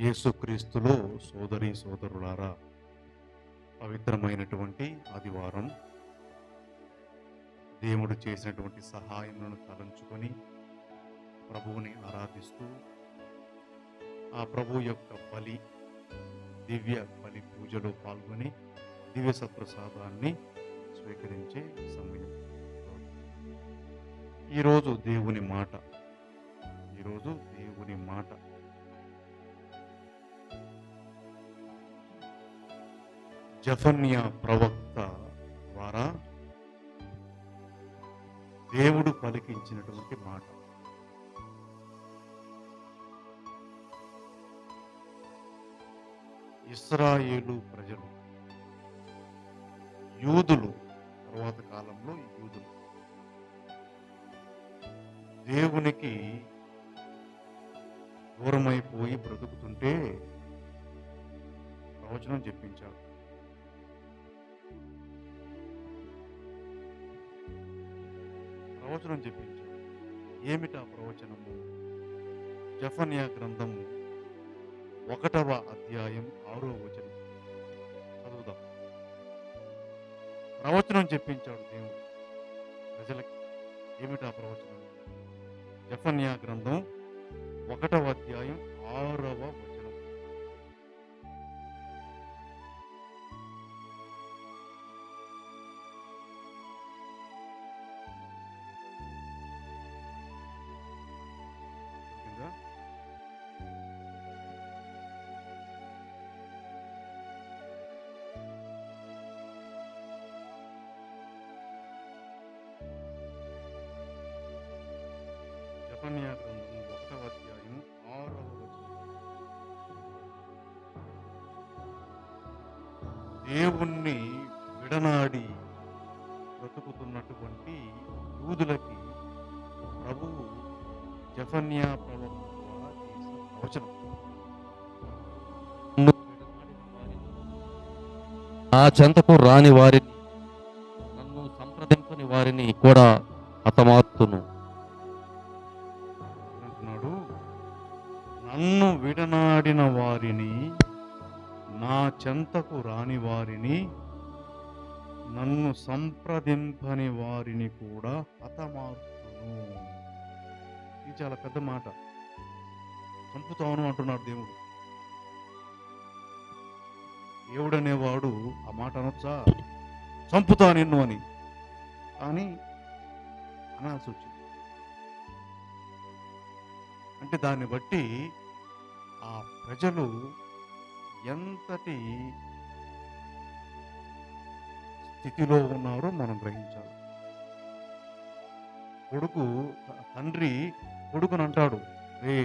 యేసుక్రీస్తులో సోదరి సోదరులారా, పవిత్రమైనటువంటి ఆదివారం దేవుడు చేసినటువంటి సహాయములను తలంచుకొని ప్రభువుని ఆరాధిస్తూ ఆ ప్రభు యొక్క దివ్య బలి పూజలో పాల్గొని దివ్య సత్ప్రసాదాన్ని స్వీకరించే సమయం. ఈరోజు దేవుని మాట జెఫన్యా ప్రవక్త ద్వారా దేవుడు పలికించినటువంటి మాట. ఇశ్రాయేలు ప్రజలు, యూదులు, తర్వాత కాలంలో యూదులు దేవునికి దూరమైపోయి బ్రతుకుతుంటే ప్రవచనం చెప్పించాడు. ఏమిటా ప్రవచనము? జెఫన్యా గ్రంథము 1వ అధ్యాయం 6వ వచనం చదువుదాం. ప్రవచనం చెప్పించాడు దేవుడు ప్రజలకి. ఏమిటా ప్రవచనం? జెఫన్యా గ్రంథం 1వ అధ్యాయం 6వ వచనం. జెఫన్యా గ్రంథము 1వ అధ్యాయం 6వ వచనం. దేవుణ్ణి విడనాడి బ్రతుకుతున్నటువంటి యూదులకి ప్రభువు జెఫన్యా ప్రవక్త ద్వారా చేసిన ప్రవచనం. నా చెంతకు రాని వారిని, నన్ను సంప్రదింపని వారిని కూడా హతమార్చును. అంటున్నాడు, నన్ను విడనాడిన వారిని, నా చెంతకు రాని వారిని, నన్ను సంప్రదింపని వారిని కూడా హతమార్చును. ఇది చాలా పెద్ద మాట. చంపుతాను అంటున్నాడు దేవుడు. దేవుడు అనేవాడు ఆ మాట అనొచ్చా? చంపుతా నిన్ను అని. కానీ అనాల్సి వచ్చింది. అంటే దాన్ని బట్టి ఆ ప్రజలు ఎంతటి స్థితిలో ఉన్నారో మనం గ్రహించాలి. తండ్రి కొడుకుని అంటాడు, రే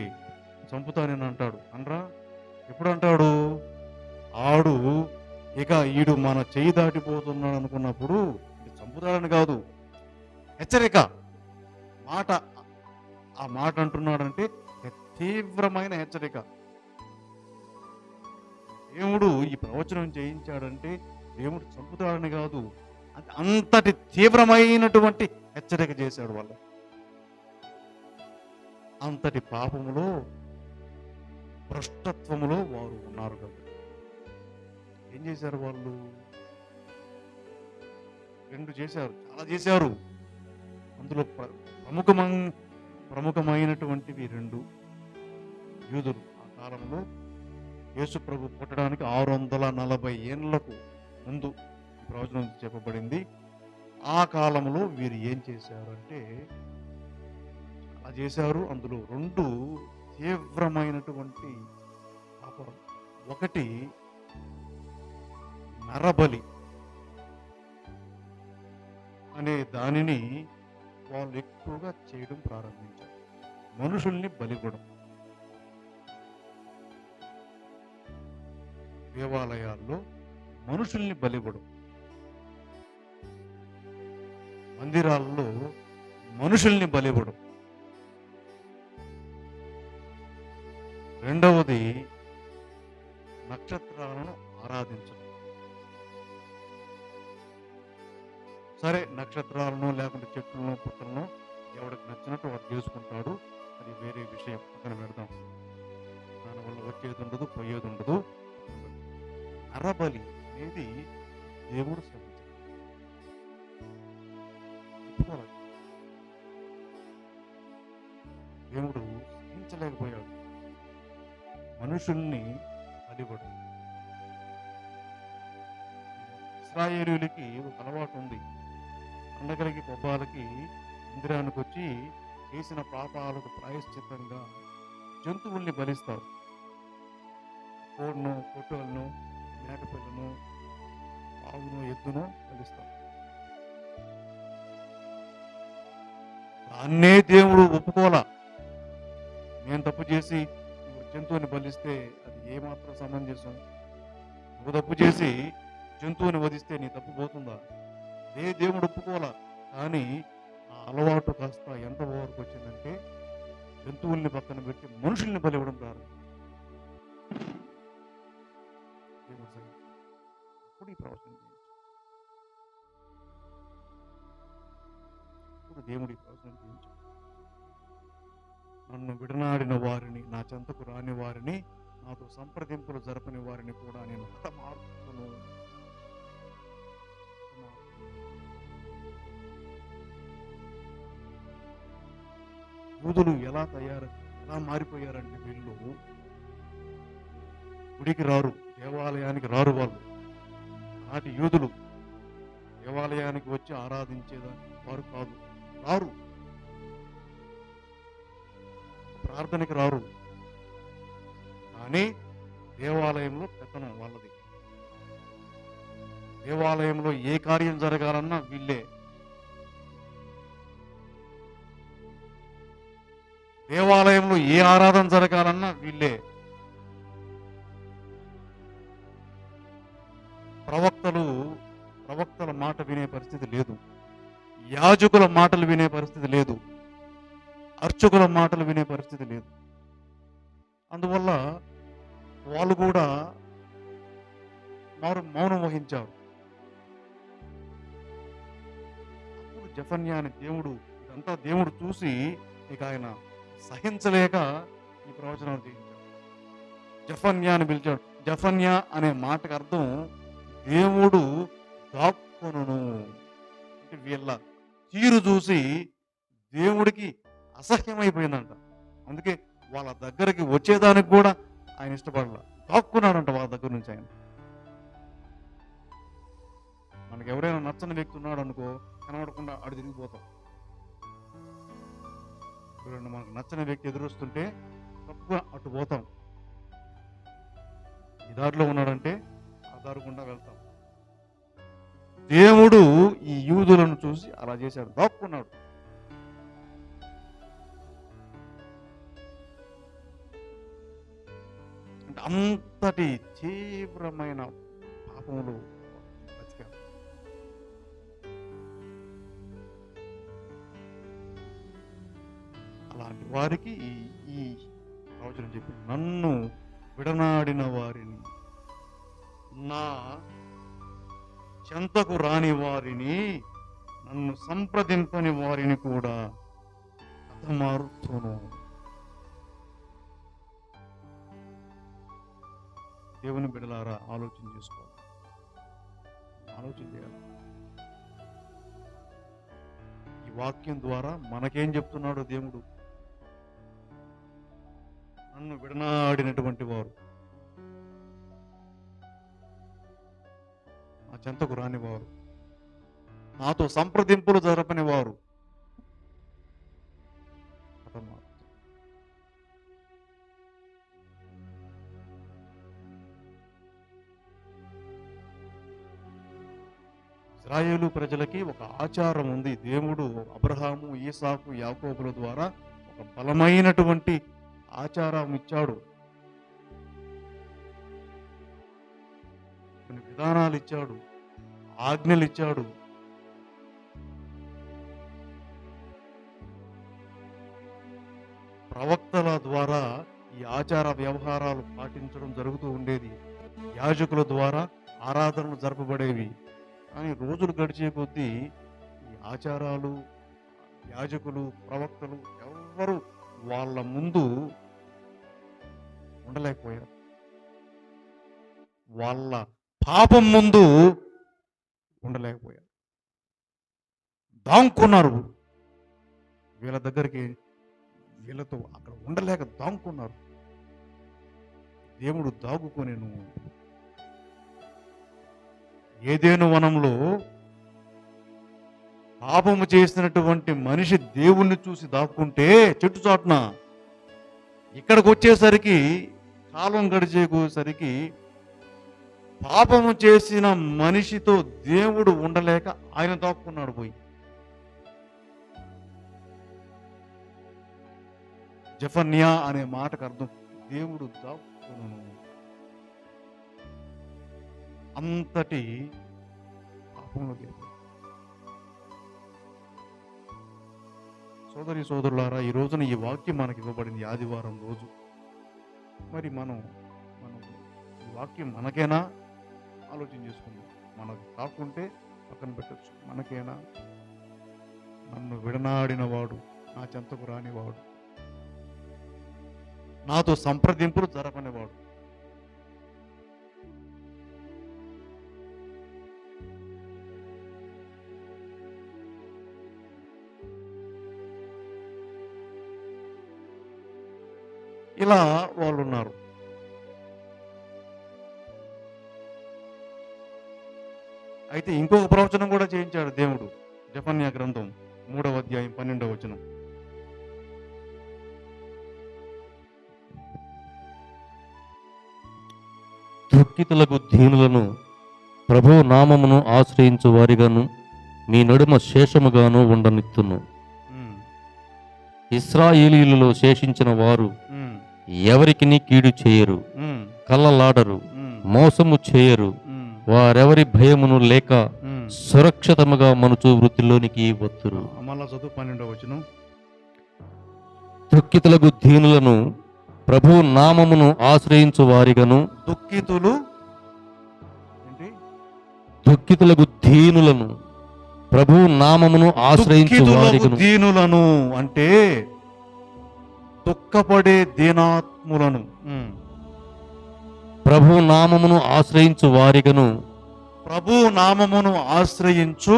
చంపుతా నేను అంటాడు. అనరా? ఎప్పుడు అంటాడు? ఆడు ఇక ఈడు మన చెయ్యి దాటిపోతున్నాడు అనుకున్నప్పుడు చంపుతాడని కాదు, హెచ్చరిక మాట. ఆ మాట అంటున్నాడంటే తీవ్రమైన హెచ్చరిక. దేవుడు ఈ ప్రవచనం చేయించాడంటే దేవుడు చంపుతాడని కాదు, అంతటి తీవ్రమైనటువంటి హెచ్చరిక చేశాడు వాళ్ళ. అంతటి పాపములో, భ్రష్టత్వములో వారు ఉన్నారు కదా. ఏం చేశారు వాళ్ళు? రెండు చేశారు, చాలా చేశారు. అందులో ప్రముఖమైనటువంటివి రెండు. యూదులు ఆ కాలంలో యేసు ప్రభు పుట్టడానికి 640 ఏళ్లకు ముందు ప్రవచనం చెప్పబడింది. ఆ కాలంలో వీరు ఏం చేశారంటే చాలా చేశారు. అందులో రెండు తీవ్రమైనటువంటి పాపం. ఒకటి నరబలి అనే దానిని వాళ్ళు ఎక్కువగా చేయడం ప్రారంభించారు. మనుషుల్ని బలిగొడం. దేవాలయాల్లో మనుషుల్ని బలిగొడం, మందిరాల్లో మనుషుల్ని బలిగొడం. రెండవది నక్షత్రాలను ఆరాధించడం. సరే, నక్షత్రాలను లేకుంటే చెట్లను పుట్టలను ఎవరికి నచ్చినట్టు వాడు చేసుకుంటాడు, అది వేరే విషయం, పక్కన పెడదాం. దానివల్ల వచ్చేది ఉండదు, పోయేది ఉండదు. నరబలి అనేది దేవుడు శ్రమించాడు. ఒప్పుకోలేదు. దేవుడు సహించలేకపోయాడు మనుషుల్ని బలివ్వడం. ఇశ్రాయేలీయులకి ఒక అలవాటు ఉంది. పండగలకి పబ్బాలకి మందిరానికి వచ్చి చేసిన పాపాలకు ప్రాయశ్చిత్తంగా జంతువుల్ని బలిస్తారు. కోడ్ను, పొట్టేలును, మేకపిల్లను, ఆవును, ఎద్దును బలిస్తారు. దాన్నే దేవుడు ఒప్పుకోలా. నేను తప్పు చేసి నువ్వు జంతువుని బలిస్తే అది ఏమాత్రం సమంజసం? నువ్వు తప్పు చేసి జంతువుని వధిస్తే నీ తప్పు పోతుందా? దేవుడు ఒప్పుకోలా. కానీ ఆ అలవాటు కాస్త ఎంత వరకు వచ్చిందంటే జంతువుల్ని పక్కన పెట్టి మనుషుల్ని బలి ఇవ్వడం ప్రారంభించారు. ఇప్పుడు ఈ ప్రవచనం చేయించాడు. ఇప్పుడు దేవుడి ప్రవచనం చేయించాడు. నన్ను విడనాడిన వారిని, నా చెంతకు రాని వారిని, నాతో సంప్రదింపులు జరపని వారిని కూడా నేను హతమార్చును. యూదులు ఎలా మారిపోయారంటే వీళ్ళు గుడికి రారు, దేవాలయానికి రారు. వాళ్ళు నాటి యూదులు దేవాలయానికి వచ్చి ఆరాధించేదాన్ని వారు కాదు, రారు. ప్రార్థనకి రారు. కానీ దేవాలయంలో పెత్తనం వాళ్ళది. దేవాలయంలో ఏ కార్యం జరగాలన్నా వీళ్ళే. దేవాలయంలో ఏ ఆరాధన జరగాలన్నా వీళ్ళే. ప్రవక్తల మాట వినే పరిస్థితి లేదు. యాజకుల మాటలు వినే పరిస్థితి లేదు. అర్చకుల మాటలు వినే పరిస్థితి లేదు. అందువల్ల వాళ్ళు కూడా మౌనం వహించారు. అప్పుడు జెఫన్యా అనే ఇదంతా దేవుడు చూసి ఇక ఆయన సహించలేక ఈ ప్రవచనాలు చేయించాడు. జెఫన్యా అని పిలిచాడు. జెఫన్యా అనే మాటకు అర్థం దేవుడు దాక్కును. అంటే వీళ్ళ తీరు చూసి దేవుడికి అసహ్యమైపోయిందంట. అందుకే వాళ్ళ దగ్గరికి వచ్చేదానికి కూడా ఆయన ఇష్టపడలా, దాక్కున్నాడంట వాళ్ళ దగ్గర నుంచి. ఆయన మనకు ఎవరైనా నచ్చని వ్యక్తి ఉన్నాడు అనుకో, కనబడకుండా అడు తిరిగిపోతాం. మనకు నచ్చని వ్యక్తి ఎదురొస్తుంటే తప్పుగా అటు పోతాం. ఈ దారిలో ఉన్నాడంటే ఆ దారి గుండా వెళ్తాం. దేవుడు ఈ యూదులను చూసి అలా చేశాడు, దాక్కున్నాడు. అంటే అంతటి తీవ్రమైన పాపములు బతికారు. అలాంటి వారికి ఈ ప్రవచనం చెప్పి, నన్ను విడనాడిన వారిని, నా చెంతకు రాని వారిని, నన్ను సంప్రదింపని వారిని కూడా హతమారుతును. దేవుని బిడ్డలారా, ఆలోచన చేసుకోవాలి, ఆలోచన చేయాలి. ఈ వాక్యం ద్వారా మనకేం చెప్తున్నాడో దేవుడు, నన్ను విడనాడినటువంటి వారు, నా చెంతకు రాని వారు, నాతో సంప్రదింపులు జరపని వారు ఇశ్రాయేలు ప్రజలకి ఒక ఆచారం ఉంది. దేవుడు అబ్రహాము, ఈసాకు, యాకోబుల ద్వారా ఒక బలమైనటువంటి ఆచారం ఇచ్చాడు. కొన్ని విధానాలు ఇచ్చాడు, ఆజ్ఞలు ఇచ్చాడు. ప్రవక్తల ద్వారా ఈ ఆచార వ్యవహారాలు పాటించడం జరుగుతూ ఉండేది. యాజకుల ద్వారా ఆరాధనలు జరపబడేవి. కానీ రోజులు గడిచే కొద్దీ ఈ ఆచారాలు, యాజకులు, ప్రవక్తలు ఎవ్వరు వాళ్ళ ముందు ఉండలేకపోయారు. వాళ్ళ పాపం ముందు ఉండలేకపోయారు. దాంకున్నారు. వీళ్ళ దగ్గరికి వీళ్ళతో అక్కడ ఉండలేక దాంకున్నారు. దేవుడు దాగుకొని నువ్వు ఏదేను వనంలో పాపము చేసినటువంటి మనిషి దేవుణ్ణి చూసి దాక్కుంటే చెట్టు చాటున, ఇక్కడికి వచ్చేసరికి కాలం గడిచేసరికి పాపము చేసిన మనిషితో దేవుడు ఉండలేక ఆయన దాక్కున్నాడు పోయి. జఫన్యా అనే మాటకు అర్థం దేవుడు దాక్కును. అంతటి పాపంలో వెళ్ళిపోయాడు. సోదరి సోదరులారా, ఈ రోజున ఈ వాక్యం మనకి ఇవ్వబడింది ఆదివారం రోజు. మరి మనం ఈ వాక్యం మనకేనా ఆలోచన చేసుకుందాం. మనకు కాకుంటే పక్కన పెట్టచ్చు. మనకేనా? నన్ను విడనాడిన వాడు, నా చెంతకు రానివాడు, నాతో సంప్రదింపులు జరపనివాడు, ఇలా వాళ్ళు ఉన్నారు. అయితే ఇంకొక ప్రవచనం కూడా చేయించాడు దేవుడు. జెఫన్యా గ్రంథం 3వ అధ్యాయం 12వ వచనం. దుఃఖితులకు దీనులను ప్రభువు నామమును ఆశ్రయించు వారిగాను మీ నడుమ శేషముగాను ఉండనిత్తును. ఉమ్, ఇశ్రాయేలీయులలో శేషించిన వారు ఉమ్, ఎవరికిని కీడు చేయరు, ఉమ్, కళ్ళలాడరు, ఉమ్, మోసము చేయరు. ఉమ్, వారెవరి భయమును లేక ఉమ్. సురక్షితముగా మనుచు వృత్తిలోనికి వత్తురు. మళ్ళా చదువు 12వ వచనం. దుఃఖితులకు దీనులను ప్రభు నామమును ఆశ్రయించు వారిగాను దుఃఖితులు ఏంటి? దుఃఖితులకు దీనులను ప్రభు నామమును ఆశ్రయించు దుఃఖితులకు వారిగాను. దీనులను అంటే దుఃఖపడే దీనాత్ములను. ప్రభు నామమును ఆశ్రయించు వారిగను ప్రభు నామమును ఆశ్రయించు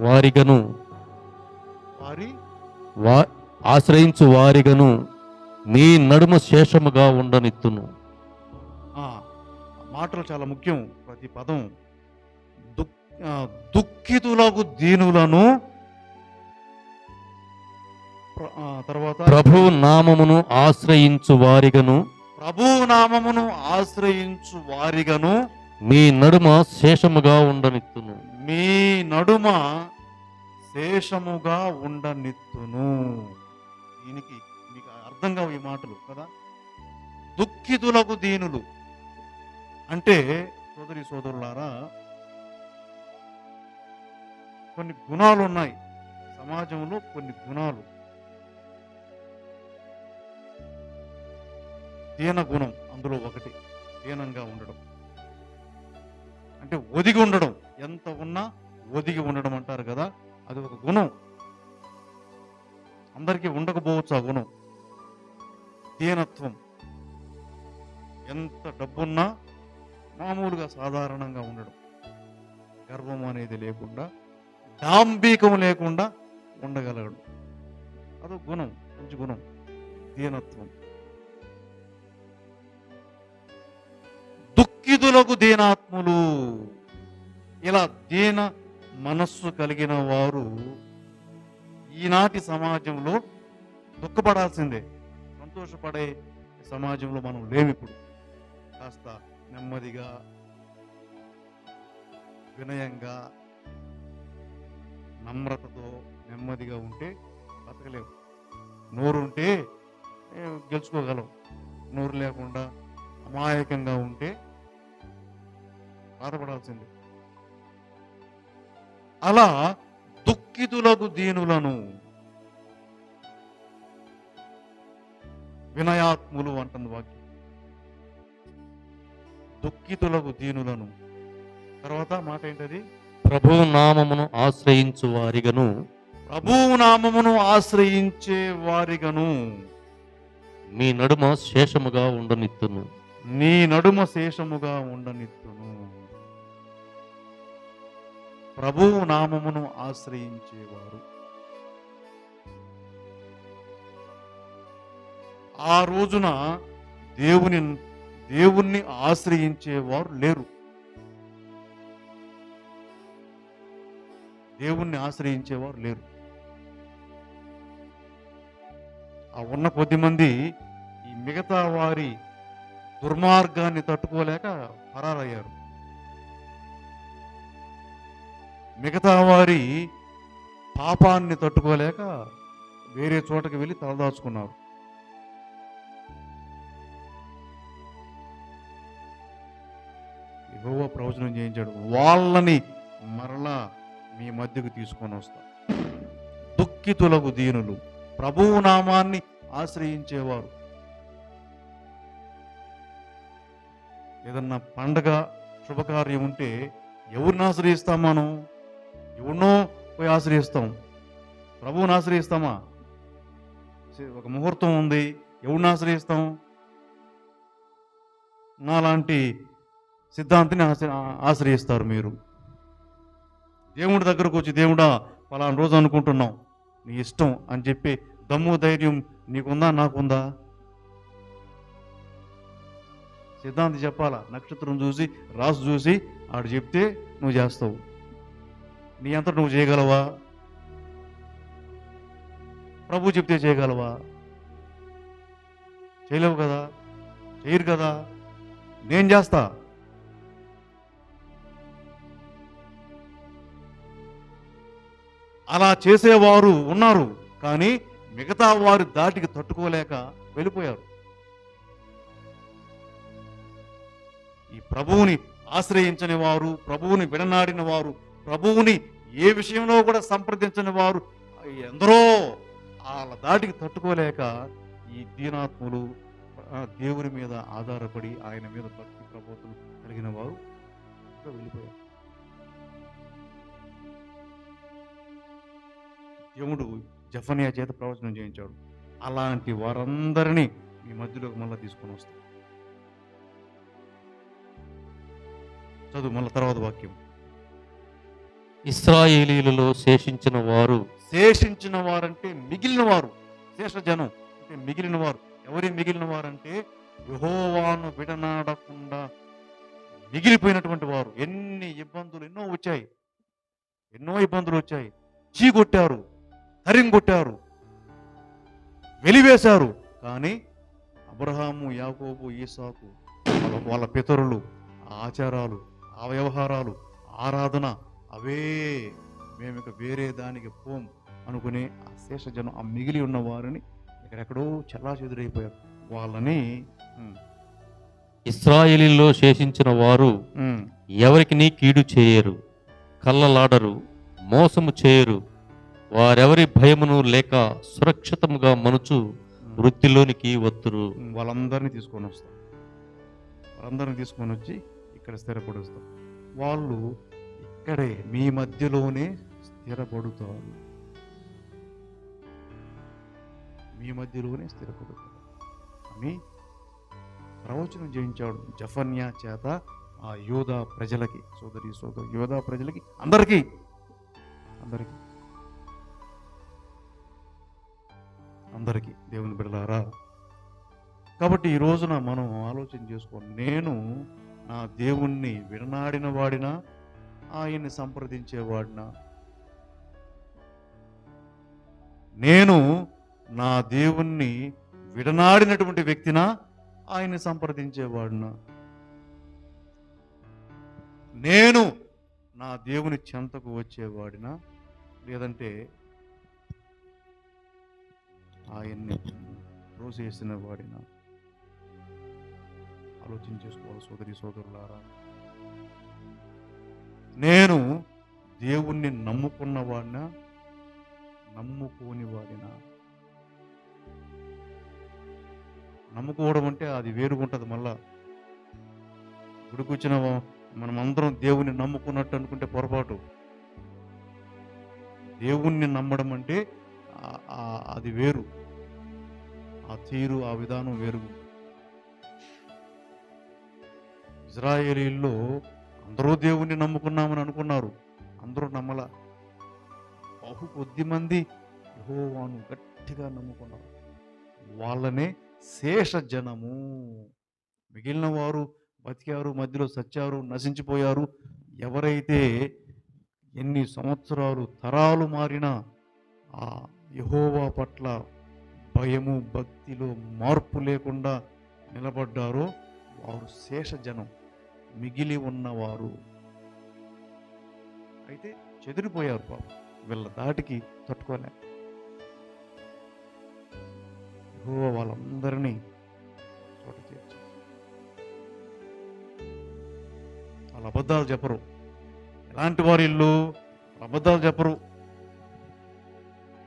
వారిగను వారి ఆశ్రయించు వారిగను మీ నడుమ శేషముగా ఉండనిత్తును. మాటలు చాలా ముఖ్యం. ప్రతి పదం. దుఃఖితులకు దీనులను, తర్వాత ప్రభు నామమును ఆశ్రయించు వారిగను ప్రభు నామమును ఆశ్రయించు వారిగను మీ నడుమ శేషముగా ఉండనిత్తును. మీ నడుమ శేషముగా ఉండనిత్తును. దీనికి మీకు అర్థం కావు ఈ మాటలు కదా. దుఃఖితులకు దీనులు అంటే సోదరి సోదరులారా, కొన్ని గుణాలు ఉన్నాయి సమాజంలో. కొన్ని గుణాలు, దీన గుణం అందులో ఒకటి. దీనంగా ఉండడం అంటే ఒదిగి ఉండడం. ఎంత ఉన్నా ఒదిగి ఉండడం అంటారు కదా, అది ఒక గుణం. అందరికీ ఉండకపోవచ్చు ఆ గుణం. దీనత్వం. ఎంత డబ్బున్నా మామూలుగా సాధారణంగా ఉండడం. గర్వం అనేది లేకుండా, డాంబికం లేకుండా ఉండగలగడం. అదొక గుణం, మంచి గుణం. దీనత్వం. దుఃఖితులకు దీనాత్ములు. ఇలా దీన మనస్సు కలిగిన వారు ఈనాటి సమాజంలో దుఃఖపడాల్సిందే. సంతోషపడే సమాజంలో మనం లేము ఇప్పుడు. కాస్త నెమ్మదిగా, వినయంగా, నమ్రతతో నెమ్మదిగా ఉంటే బతకలేము. నోరుంటే గెలుచుకోగలం. నోరు లేకుండా అమాయకంగా ఉంటే బాధపడాల్సిందే. అలా దుఃఖితులకు దీనులను, వినయాత్ములు అంటుంది వాక్యం. దుఃఖితులకు దీనులను. తర్వాత మాట ఏంటది? ప్రభు నామమును ఆశ్రయించు వారిగను ప్రభువు నామమును ఆశ్రయించే వారిగను మీ నడుమ శేషముగా ఉండనిత్తును. నీ నడుమ శేషముగా ఉండనిత్తును. ప్రభువు నామమును ఆశ్రయించేవారు. ఆ రోజున దేవుణ్ణి ఆశ్రయించేవారు లేరు. దేవుణ్ణి ఆశ్రయించేవారు లేరు. ఆ ఉన్న కొద్దిమంది ఈ మిగతా వారి దుర్మార్గాన్ని తట్టుకోలేక పరారయ్యారు. మిగతా వారి పాపాన్ని తట్టుకోలేక వేరే చోటకి వెళ్ళి తలదాచుకున్నారు. యెహోవా ప్రవచనం చేయించాడు, వాళ్ళని మరలా మీ మధ్యకు తీసుకొని వస్తా. దుఃఖితులకు దీనులు, ప్రభువు నామాన్ని ఆశ్రయించేవారు. ఏదన్నా పండగ శుభకార్యం ఉంటే ఎవరిని ఆశ్రయిస్తాం? మనం ఎవరినో పోయి ఆశ్రయిస్తాం. ప్రభువుని ఆశ్రయిస్తామా? ఒక ముహూర్తం ఉంది, ఎవరిని ఆశ్రయిస్తాం? నాలాంటి సిద్ధాంతిని ఆశ్రయిస్తారు మీరు. దేవుడి దగ్గరకు వచ్చి, దేవుడా పలానా రోజు అనుకుంటున్నాం, నీ ఇష్టం అని చెప్పి దమ్ము ధైర్యం నీకుందా, నాకుందా? సిద్ధాంతి చెప్పాలా? నక్షత్రం చూసి రాసు చూసి ఆడు చెప్తే నువ్వు చేస్తావు. నీ అంతట నువ్వు చేయగలవా? ప్రభు చెప్తే చేయగలవా? చేయలేవు కదా, చేయరు కదా. నేను చేస్తా. అలా చేసేవారు ఉన్నారు, కానీ మిగతా వారి దాటికి తట్టుకోలేక వెళ్ళిపోయారు. ఈ ప్రభువుని ఆశ్రయించని వారు, ప్రభువుని విడనాడిన వారు, ప్రభువుని ఏ విషయంలో కూడా సంప్రదించని వారు ఎందరో వాళ్ళ దాటికి తట్టుకోలేక ఈ దీనాత్ములు దేవుని మీద ఆధారపడి ఆయన మీద భక్తి ప్రబోధం కలిగిన వారు వెళ్ళిపోయారు. దేవుడు జెఫన్యా చేత ప్రవచనం చేయించాడు. అలాంటి వారందరినీ మీ మధ్యలోకి మళ్ళీ తీసుకొని వస్తాడు. చదువు మళ్ళీ తర్వాత వాక్యం. ఇశ్రాయేలీయులలో శేషించిన వారంటే మిగిలిన వారు. శేషజనం అంటే మిగిలిన వారు. ఎవరి మిగిలిన వారంటే యెహోవాను విడనాడకుండా మిగిలిపోయినటువంటి వారు. ఎన్నో ఇబ్బందులు వచ్చాయి. చీకొట్టారు, తరింగొట్టారు, వెలివేశారు. కానీ అబ్రహాము, యాకోబు, ఈసాకు వాళ్ళ పితరులు ఆచారాలు, ఆ వ్యవహారాలు, ఆరాధన అవే, మేము ఇక వేరే దానికి పోం అనుకునే ఆ శేషజనం, ఆ మిగిలి ఉన్న వారిని ఎక్కడెక్కడో చెల్లాచెదురైపోయారు. వాళ్ళని ఇశ్రాయేలీలో శేషించిన వారు ఎవరికి నీ కీడు చేయరు, కళ్ళలాడరు, మోసము చేయరు. వారెవరి భయమును లేక సురక్షితముగా మనుచు వృత్తిలోనికి వత్తురు. వాళ్ళందరినీ తీసుకొని వస్తాం. వాళ్ళందరినీ తీసుకొని వచ్చి ఇక్కడ స్థిరపడుస్తాం. వాళ్ళు ఇక్కడే మీ మధ్యలోనే స్థిరపడుతారు. మీ మధ్యలోనే స్థిరపడుతారు అని ప్రవచనం చేయించాడు జెఫన్యా చేత ఆ యోధా ప్రజలకి, యోధా ప్రజలకి, అందరికీ దేవుని బిడ్డలారా. కాబట్టి ఈ రోజున మనం ఆలోచన చేసుకోండి. నేను నా దేవుణ్ణి విడనాడిన వాడినా, ఆయన్ని సంప్రదించేవాడినా? నేను నా దేవుణ్ణి విడనాడినటువంటి వ్యక్తినా, ఆయన్ని సంప్రదించేవాడినా? నేను నా దేవుని చెంతకు వచ్చేవాడినా, లేదంటే ఆయన్ని త్రోసేసిన వాడినా? ఆలోచన చేసుకోవాలి సోదరులారా. నేను దేవుణ్ణి నమ్ముకున్నవాడినా, నమ్ముకోని వాడినా? నమ్ముకోవడం అంటే అది వేరుగుంటుంది. మళ్ళా గుడికొచ్చిన మనమందరం దేవుణ్ణి నమ్ముకున్నట్టు అనుకుంటే పొరపాటు. దేవుణ్ణి నమ్మడం అంటే అది వేరు. ఆ తీరు, ఆ విధానం వేరు. ఇజ్రాయేలీల్లో అందరూ దేవుణ్ణి నమ్ముకున్నామని అనుకున్నారు. అందరూ నమ్మల. బహు కొద్ది మంది యెహోవాను గట్టిగా నమ్ముకున్నారు. వాళ్ళనే శేష జనము. మిగిలిన వారు బతికారు, మధ్యలో సచ్చారు, నశించిపోయారు. ఎవరైతే ఎన్ని సంవత్సరాలు, తరాలు మారినా ఆ యెహోవా పట్ల భయము, భక్తిలో మార్పు లేకుండా నిలబడ్డారో వారు శేష జనం, మిగిలి ఉన్నవారు. అయితే చెదిరిపోయారు పాపం. వీళ్ళ దాటికి తట్టుకోలే. యెహోవా వాళ్ళందరినీ చోట చేర్చారు. వాళ్ళు అబద్ధాలు చెప్పరు. ఎలాంటి వారు ఇల్లు అబద్ధాలు చెప్పరు.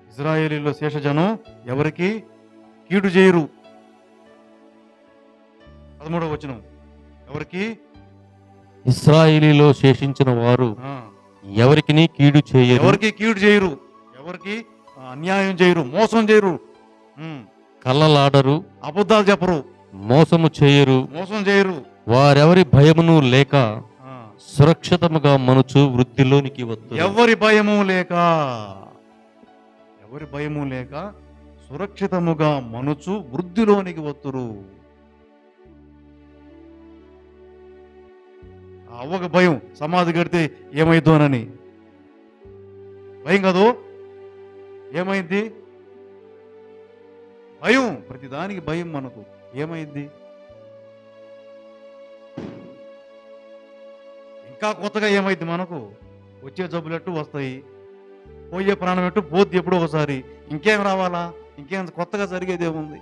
ఇజ్రాయేలీలో శేషజనం ఎవరికి కీడు చేయరు. 13వ వచనం, ఎవరికి ఇశ్రాయేలీలో శేషించిన వారు ఆ, ఎవరికిని కీడు చేయరు, ఎవరికి కీడు చేయరు, ఎవరికి అన్యాయం చేయరు, మోసం చేయరు. ఉమ్, కళ్ళలాడరు, అబద్ధాలు చెప్పరు, మోసము చేయరు. మోసం చేయరు. వారెవరి భయమును లేక ఆ, సురక్షితముగా మనుచు వృద్ధిలోనికి వద్దు. ఎవరి భయము లేక, ఎవరి భయము లేక సురక్షితముగా మనుచు వృద్ధిలోనికి వత్తురు. ఆ అవ్వకు భయం, సమాధి కడితే ఏమైద్దోనని భయం కాదు. ఏమైంది? భయం. ప్రతిదానికి భయం మనకు. ఏమైంది? ఇంకా కొత్తగా ఏమైంది మనకు? వచ్చే జబ్బులట్టు వస్తాయి, పోయే ప్రాణం ఎట్టు పోద్ది ఎప్పుడో ఒకసారి. ఇంకేం రావాలా? ఇంకేం కొత్తగా జరిగేది ఏముంది?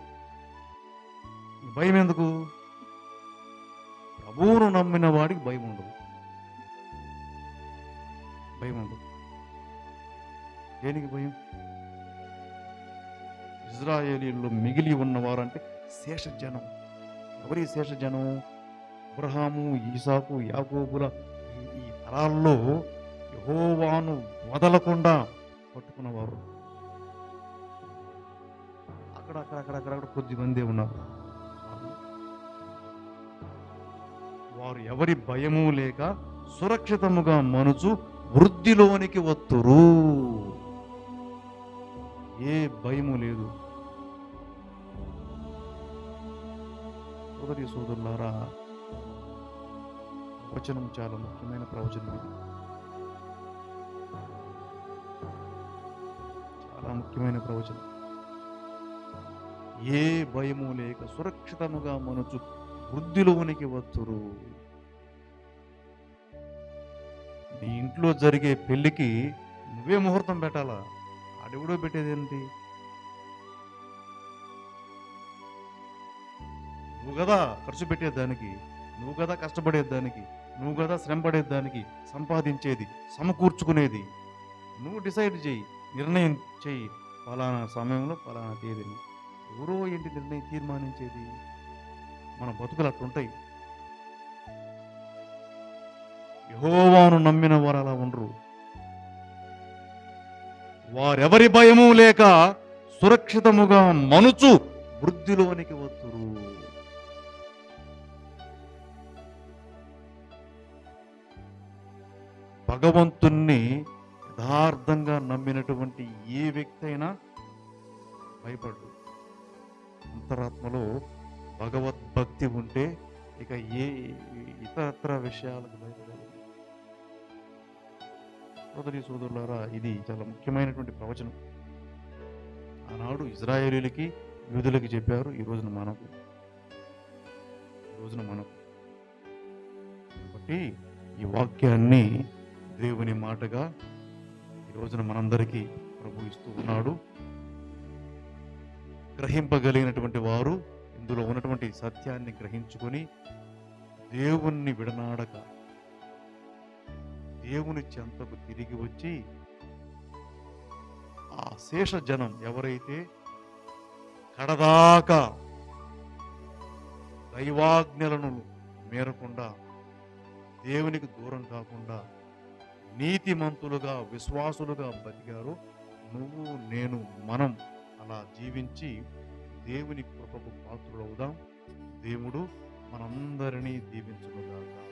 భయం ఎందుకు? ప్రభువును నమ్మిన వాడికి భయం ఉండదు. భయం ఉండదు. దేనికి భయం? ఇజ్రాయేలీల్లో మిగిలి ఉన్నవారంటే శేష జనం. ఎవరి శేష జనం? అబ్రహాము, ఈసాకు, యాకోబుల ఈ తరాల్లో యెహోవాను వదలకుండా పట్టుకున్నవారు అక్కడక్కడ కొద్ది మంది ఉన్నారు. వారు ఎవరి భయము లేక సురక్షితముగా మనుచు వృద్ధిలోనికి వత్తురు. ఏ భయము లేదు. సోదరి సోదరులారా, ప్రవచనం చాలా ముఖ్యమైన ప్రవచనం. ఇది చాలా ముఖ్యమైన ప్రవచనం. ఏ భయము లేక సురక్షితముగా మనుచు వృద్ధిలోనికి వత్తురు. నీ ఇంట్లో జరిగే పెళ్లికి నువ్వే ముహూర్తం పెట్టాలా? ఆడెవడో పెట్టేదేంటి? నువ్వు కదా ఖర్చు పెట్టేదానికి, నువ్వు కదా కష్టపడేదానికి, నువ్వు కదా శ్రమ పడేదానికి, సంపాదించేది, సమకూర్చుకునేది. నువ్వు డిసైడ్ చేయి, నిర్ణయం చెయ్యి. ఫలానా సమయంలో ఫలానా తేదీని. ఎవరో ఏంటి నిర్ణయం తీర్మానించేది? మన బతుకులు అట్లుంటాయి. యెహోవాను నమ్మిన వారు అలా ఉండరు. వారెవరి భయము లేక సురక్షితముగా మనుచు వృద్ధిలోనికి వత్తురు. భగవంతుణ్ణి యథార్థంగా నమ్మినటువంటి ఏ వ్యక్తి అయినా భయపడు. అంతరాత్మలో భగవద్భక్తి ఉంటే ఇక ఏ ఇతరత్ర విషయాలకు భయపడాలి. సోదరి సోదరులారా, ఇది చాలా ముఖ్యమైనటువంటి ప్రవచనం. ఆనాడు ఇజ్రాయేలీలకి, యూదులకి చెప్పారు. ఈ రోజున మనకు కాబట్టి ఈ వాక్యాన్ని దేవుని మాటగా ఈ రోజున మనందరికీ ప్రభు ఇస్తూ ఉన్నాడు. గ్రహింపగలిగినటువంటి వారు ఇందులో ఉన్నటువంటి సత్యాన్ని గ్రహించుకొని దేవుణ్ణి విడనాడక దేవుని చెంతకు తిరిగి వచ్చి ఆ శేష జనం ఎవరైతే కడదాకా దైవాజ్ఞలను మేరకుండా, దేవునికి దూరం కాకుండా నీతిమంతులుగా, విశ్వాసులుగా బతికారో, నువ్వు నేను మనం అలా జీవించి దేవుని కృపకు పాత్రులవుదాం. దేవుడు మనందరినీ దీవించునుగాక.